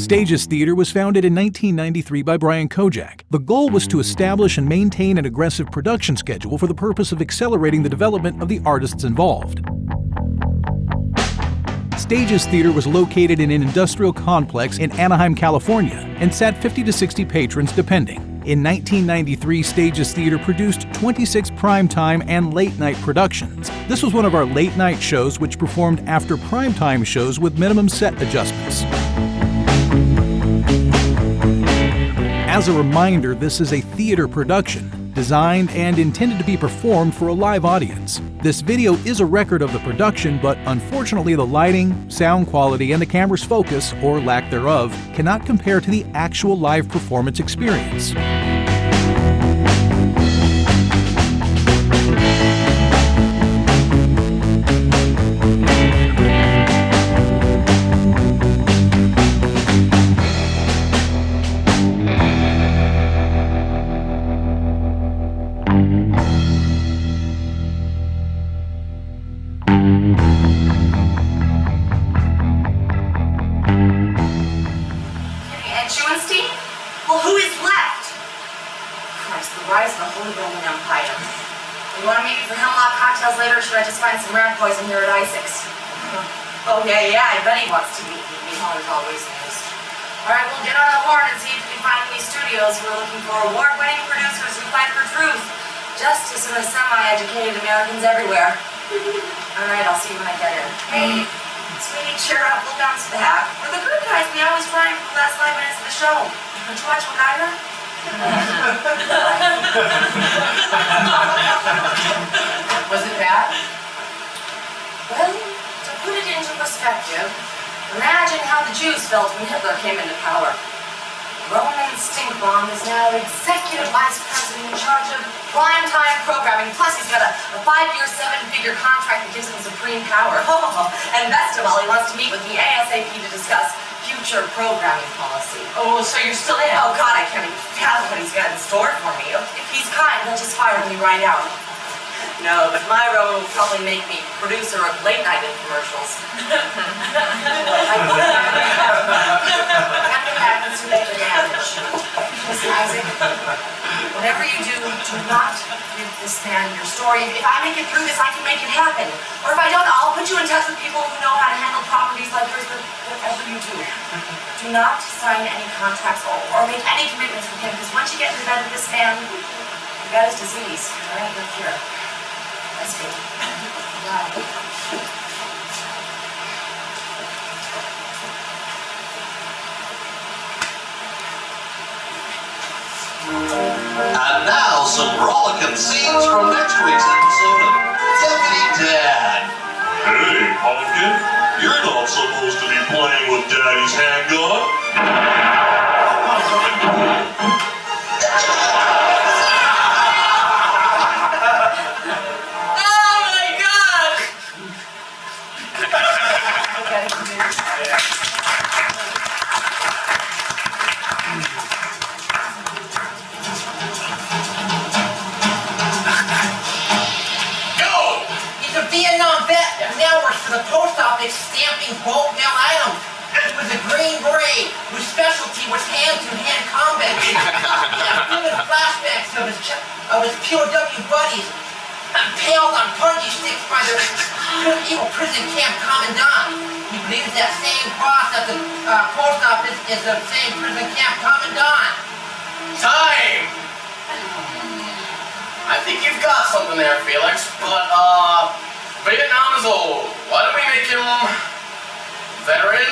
Stages Theater was founded in 1993 by Brian Kojac. The goal was to establish and maintain an aggressive production schedule for the purpose of accelerating the development of the artists involved. Stages Theater was located in an industrial complex in Anaheim, California, and sat 50 to 60 patrons depending. In 1993, Stages Theater produced 26 primetime and late-night productions. This was one of our late-night shows which performed after primetime shows with minimum set adjustments. As a reminder, this is a theater production, designed and intended to be performed for a live audience. This video is a record of the production, but unfortunately the lighting, sound quality, and the camera's focus, or lack thereof, cannot compare to the actual live performance experience. Poison here at Isaac's. Oh, yeah, I bet he wants to meet me. There's always news. All right, we'll get on the horn and see if we can find any studios who are looking for award-winning producers who fight for truth, justice, and the semi-educated Americans everywhere. All right, I'll see you when I get in. Hey, sweetie, cheer up. We'll bounce back. We're the good guys. We always try for the last 5 minutes of the show. Did you watch MacGyver? Was it bad? Well, to put it into perspective, imagine how the Jews felt when Hitler came into power. Roman Stinkbomb is now executive vice president in charge of primetime programming. Plus, he's got a 5-year, 7-figure contract that gives him supreme power. Oh, and best of all, he wants to meet with me ASAP to discuss future programming policy. Oh, so you're still in? Oh, God, I can't even fathom what he's got in store for me. If he's kind, he'll just fire me right out. No, but my role will probably make me producer of late-night infomercials. Nothing happens to make the damage. Mr. Isaac, whatever you do not give this man your story. If I make it through this, I can make it happen. Or if I don't, I'll put you in touch with people who know how to handle properties like yours, but whatever you do, do not sign any contracts or make any commitments with him, because once you get into bed with this man, you got his disease. There ain't no cure. That's good. Bye. And now some rollicking scenes from next week's episode of Deputy Dad. Hey, Pumpkin, you're not supposed to be playing with Daddy's handgun. The post office stamping bulk mail items. He was a Green Beret whose specialty was hand-to-hand combat. Vivid flashbacks of his POW buddies impaled on punji sticks by their evil prison camp commandant. He believes that same boss at the post office is the same prison camp commandant. Time! I think you've got something there, Felix, but Vietnam is old. Why don't we make him veteran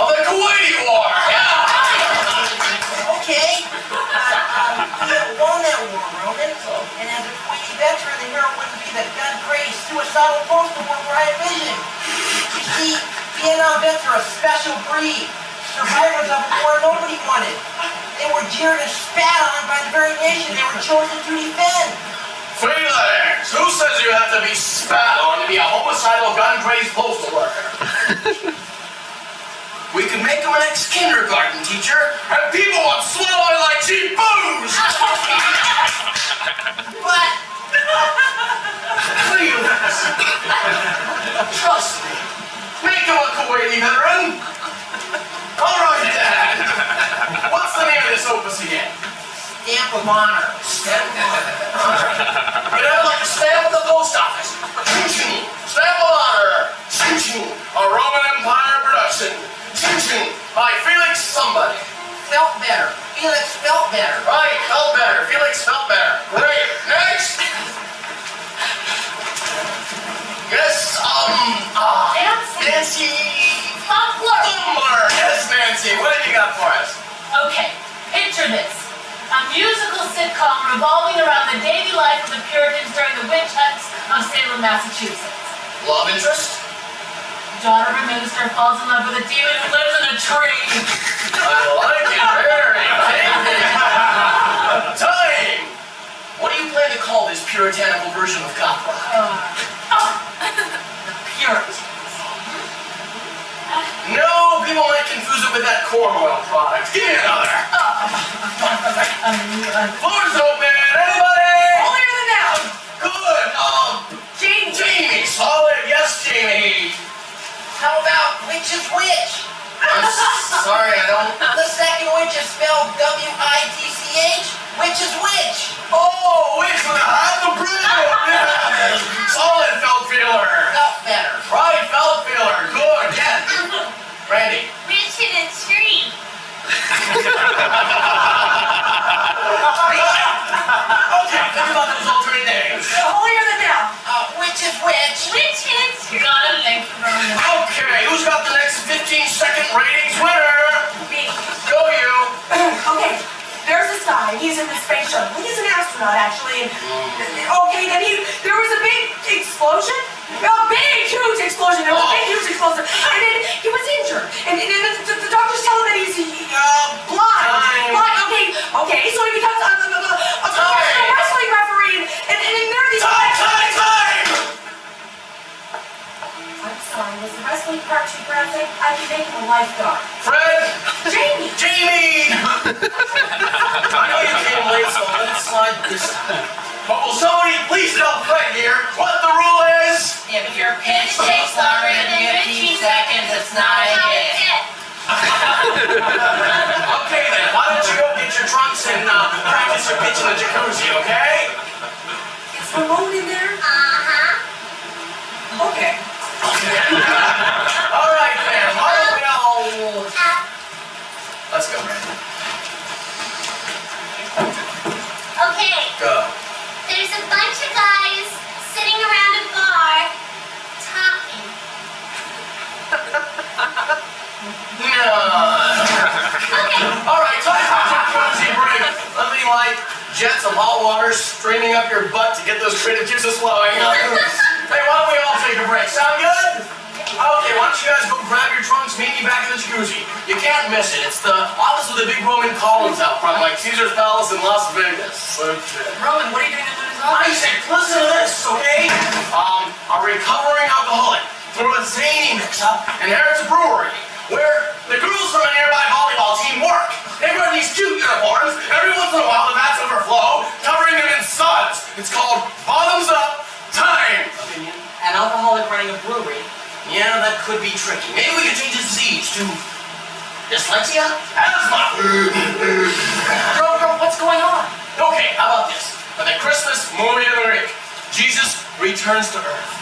of the Kuwaiti War? Yeah! Okay. He won that war, Roman. And as a Kuwaiti veteran, the hero wouldn't be the gun-crazed, suicidal postal worker I envisioned. You see, Vietnam vets are a special breed. Survivors of a war nobody wanted. They were jeered and spat on by the very nation they were chosen to defend. Felix, who says you have to be spat on to be a homicidal gun-crazed postal worker? We could make him an ex-kindergarten teacher, and people would swallow it like cheap booze! But... Felix, trust me. Make him a Kuwaiti veteran. All right, Dad. stamp of honor. Stamp of honor. You know, like a stamp at the post office. Ching-ching. Stamp of honor. Ching-ching. A Roman Empire production. Ching-ching. By Felix somebody. Felt better. Felix felt better. Right, felt better. Felix felt better. Great. Next. Yes, Nancy. Tumbler. Yes, Nancy. What have you got for us? Okay, picture this. A musical sitcom revolving around the daily life of the Puritans during the witch hunts of Salem, Massachusetts. Love interest? Daughter of a minister falls in love with a demon who lives in a tree. I like it. Very tasty. Time. What do you plan to call this puritanical version of opera? The Puritans. No, people might confuse it with that corn oil product. Give me another. Floor's open. Anybody? Holier than thou. Good. Jamie. Jamie. Solid. Yes, Jamie. How about which is which? I'm sorry, I don't. The second witch is spelled W-I-T-C-H. Which is which? Oh, which one? The bridge. Solid felt feeler. Felt better. Right, felt feeler. Good. Yes. Randy. Rich in a tree. Okay, think about those alternate names. Holier than thou. Which is which? Rich in a tree. Got it. Thank you very much. Okay, who's got the next 15-second ratings winner? Me. Go you. Okay, there's this guy. He's in the space shuttle. He's an astronaut, actually. And, okay, then there was a big explosion. A big, huge explosion. There was a big, huge explosion. And then he was injured. And the doctors tell him that he's blind. Time. Blind. Okay, so he becomes a professional wrestling referee. And there are these... Time! I'm sorry, was the wrestling part too graphic? I can make him a lifeguard. Fred! Jamie! Jamie! I know you came late, so let it slide this time. But will somebody please tell Fred here what the rule is? If your pitch takes longer than 15 seconds, it's not a hit. Okay then, why don't you go get your trunks and practice your pitch in the jacuzzi, okay? Is Ramon in there? Okay. All right then, why don't we all... Let's go, Randy. Okay, Go. there's a bunch of guys sitting around a bar talking. No. All right, time for a jacuzzi break. Nothing like jets of hot water streaming up your butt to get those creative juices flowing. Hey, why don't we all take a break? Sound good? Okay, why don't you guys go grab your trunks, meet me back in the jacuzzi. You can't miss it. It's the office with the big Roman columns out front, like Caesar's Palace in Las Vegas. Okay. Roman, what are you doing to Luna's office? Isaac, listen to this, okay? A recovering alcoholic through a zany mix-up inherits a brewery where the girls from a nearby volleyball team work. They wear these cute uniforms. Every once in a while, the vats overflow, covering them in suds. It's called Bottoms Up Time. Opinion. An alcoholic running a brewery. Yeah, that could be tricky. Maybe we could change the disease to dyslexia? Asthma! Bro, what's going on? Okay, how about this? For the Christmas movie of the week, Jesus returns to Earth.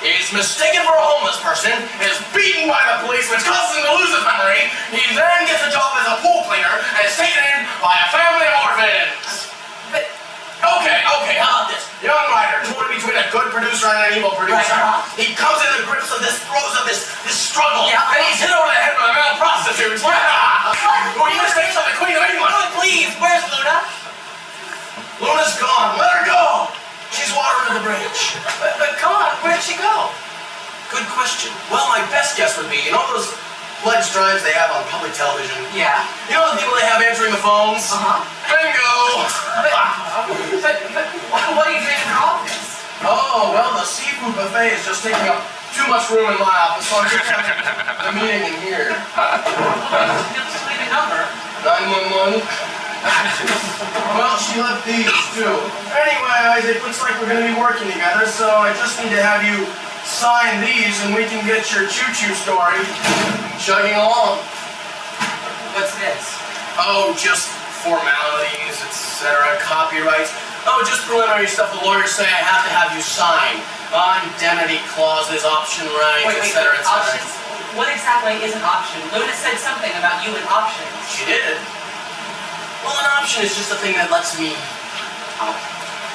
He's mistaken for a homeless person, is beaten by the police, which causes him to lose his memory. He then gets a job as a pool cleaner and is taken in by a family of orphans. But... Okay, how about this? Young writer, torn between a good producer and an evil producer. Right. He comes into the grips of this throes of this struggle, Yeah. and he's hit over the head with a male prostitute. Who you mistakes of the Queen of England. Oh, please, where's Luna? Luna's gone. Let her go. She's water under the bridge. But come on, where'd she go? Good question. Well, my best guess would be, you know those pledge drives they have on public television? Yeah. You know the people they have answering the phones? Uh-huh. Bingo! But what are you doing in her office? Oh, well, the seafood buffet is just taking up too much room in my office, so I'm just having the meeting in here. Just leave a number. 911. Well, she left these, too. Anyway, Isaac, looks like we're going to be working together, so I just need to have you sign these and we can get your choo-choo story chugging along. What's this? Oh, just formalities, etc., copyrights. Oh, just preliminary stuff the lawyers say I have to have you sign. Indemnity clauses, option rights, etc., etc. Options? What exactly is an option? Luna said something about you and options. She did? Well, an option is just a thing that lets me...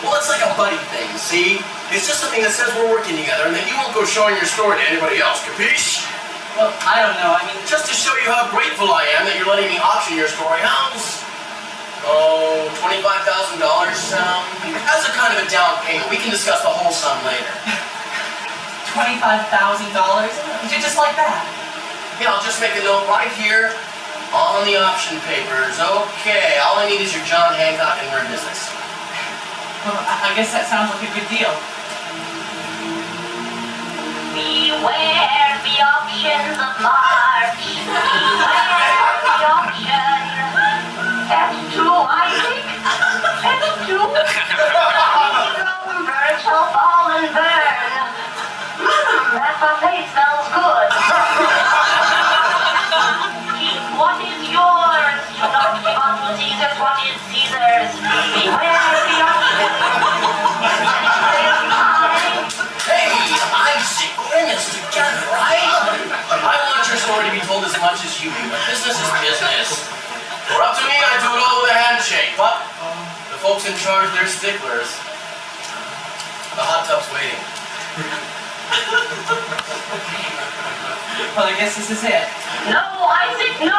Well, it's like a buddy thing, see? It's just a thing that says we're working together and that you won't go showing your story to anybody else, capiche? Well, I don't know. I mean, Just to show you how grateful I am that you're letting me option your story. How's... Oh, $25,000 sound? As a kind of a down payment. We can discuss the whole sum later. $25,000? Just like that? Yeah, I'll just make a note right here on the option papers. Okay, all I need is your John Hancock and we're in business. Well, I guess that sounds like a good deal. Beware the auctions of March. Beware the auction. That's true, Isaac. That's true. Lumber shall fall and burn. That buffet smells good. Keep what is yours. Do not give unto Caesar what is Caesar's. Beware the auction. Hey, Isaac, we're in this together, right? I want your story to be told as much as you do, but business is business. For up to me, I do it all with a handshake, but the folks in charge, they're sticklers. The hot tub's waiting. Well, I guess this is it. No, Isaac, no!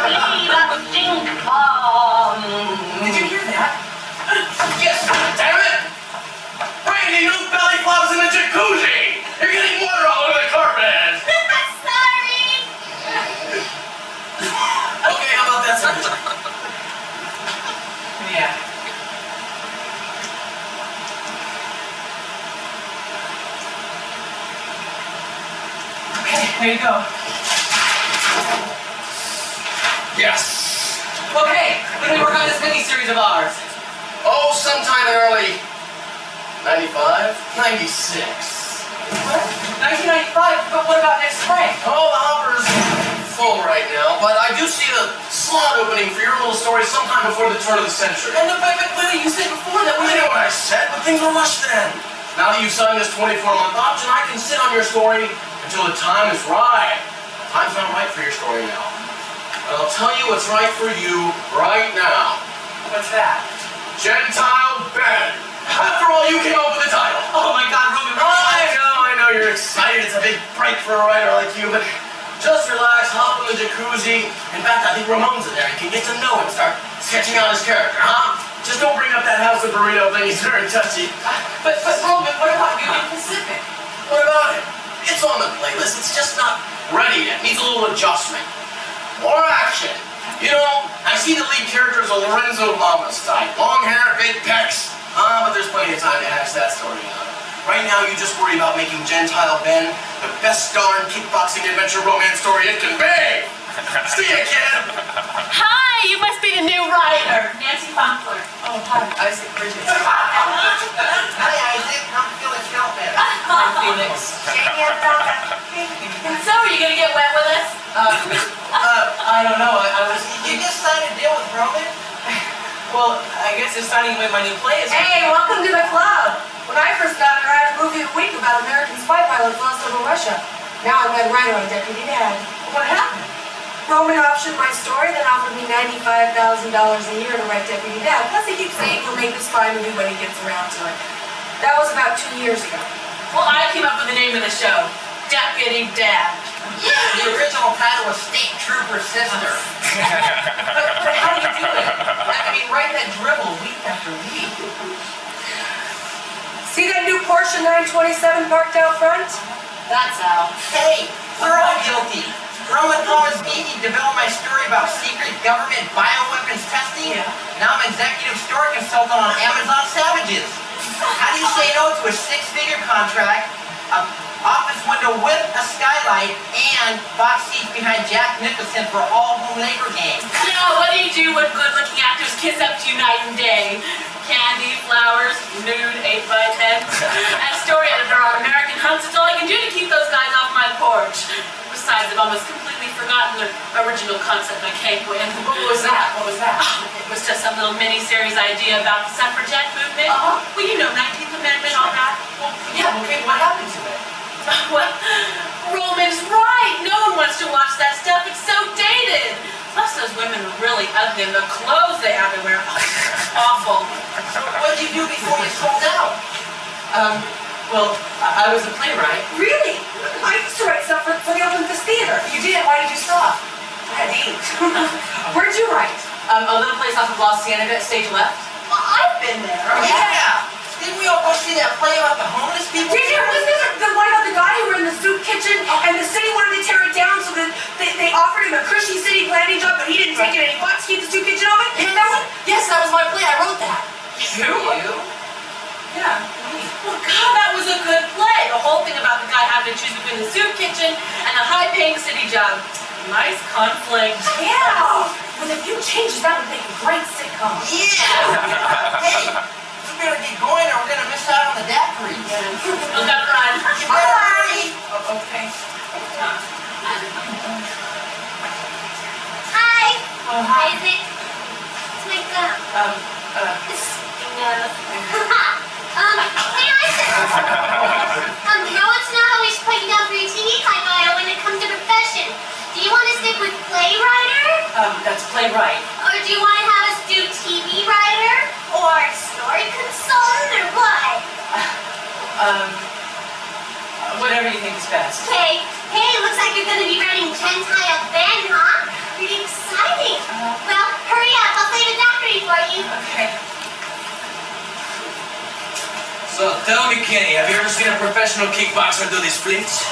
Leave a stink bomb! Did you hear that? Yes, damn it! Brandy, no belly flops in the jacuzzi! You're getting water all over the carpet! Sorry! Okay, how about that, sir? Yeah. Okay, there you go. Yes. Okay, when we work on this mini-series of ours. Oh, sometime in early 95, 96. What? 1995? But what about next spring? Oh, the hopper's full right now, but I do see a slot opening for your little story sometime before the turn of the century. And but you said before that I know what I said, but things were rushed then. Now that you've signed this 24-month option, I can sit on your story until the time is right. Time's not right for your story now. But I'll tell you what's right for you right now. What's that? Gentile Ben. After all, you came up with the title. Oh my God, Roman! I know you're excited. It's a big break for a writer like you, but just relax, hop in the jacuzzi. In fact, I think Ramon's in there. You can get to know him, start sketching out his character, huh? Just don't bring up that house of burrito thing. He's very touchy. But Roman, what about Union Pacific? What about it? It's on the playlist. It's just not ready yet. Needs a little adjustment. More action. You know, I see the lead character as a Lorenzo Lamas type. Long hair, big pecs. But there's plenty of time to hash that story out. Right now, you just worry about making Gentile Ben the best darn kickboxing adventure romance story it can be. See ya, kid. Hi, you must be the new writer. Nancy Funkler. Oh, hi, Isaac Bridges. Hi, Isaac. I'm Felix Feldman. Hi, Felix. So, are you gonna get wet with us? I don't know. I was. You just signed a deal with Roman? Well, I guess they're signing away my new play. Hey, welcome to the club. When I first got here, I had a movie a week about American spy pilots lost over Russia. Now I'm head writer on Deputy Dad. What happened? Roman optioned my story, then offered me $95,000 a year to write Deputy Dad. Plus he keeps saying he'll make the spy movie when he gets around to it. That was about 2 years ago. Well, I came up with the name of the show, Deputy Dad. Yeah, the original title was State Trooper Sister. But how do you do it? I mean, write that dribble week after week. See that new Porsche 927 parked out front? That's how. Hey, we're all guilty. Roman promised me he'd develop my story about secret government bioweapons testing. Yeah. Now I'm executive story consultant on Amazon Savages. How do you say no to a six-figure contract, an office window with a skylight, and box seats behind Jack Nicholson for all-home Labor games? Now, what do you do when good-looking actors kiss up to you night and day? Candy, flowers, nude, 8x10. As story editor on American Hunts, it's all I can do to keep those guys off my porch. Besides, guys have almost completely forgotten the original concept I came with. What was that? What was that? It was just some little mini-series idea about the suffragette movement. Well, you know, 19th Amendment, all that. Well, yeah, okay, what happened to it? Well, Roman's right. No one wants to watch that stuff. It's so dated. Plus, those women are really ugly, and the clothes they have to wear, awful. What did you do before you sold out? Well, I was a playwright. Really? I used to write stuff for the Olympus Theater. You did? Why did you stop? I had 8. Where'd you write? A little place off of Los Cienega, stage left. Well, I've been there. Yeah! Didn't we all go see that play about the homeless people? Did you? Was this the one about the guy who were in the soup kitchen and the city wanted to tear it down so that they offered him a cushy city landing job, but he didn't take it and he fought to keep the soup kitchen open? That one? Yes, that was my play. I wrote that. You? Yeah, me. Well, God, that was a good play. The whole thing about the guy having to choose between the soup kitchen and the high-paying city job. Nice conflict. Yeah. With a few changes, that would make a great sitcom. Yeah! Hey! We better get going or we're gonna miss out on the daiquiris. We'll gotta run. Bye! Okay. Hi. Oh, hi. Isaac. It's my gun. Hey, Isaac. No, it's not always putting down for your TV bio when it comes to profession. Do you want to stick with playwriter? That's playwright. Or do you want to have us do TV writer? Or story consultant? Or what? Whatever you think is best. Hey, looks like you're going to be running Gentile Ben, huh? Pretty exciting. Well, hurry up. I'll save a daiquiri for you. Okay. So, tell me, Kenny, have you ever seen a professional kickboxer do these splits?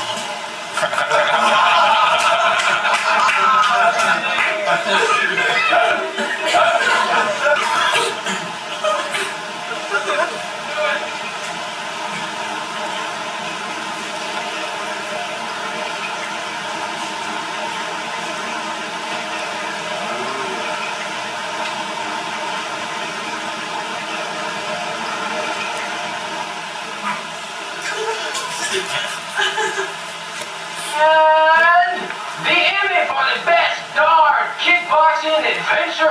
And the Emmy for the best darn kickboxing adventure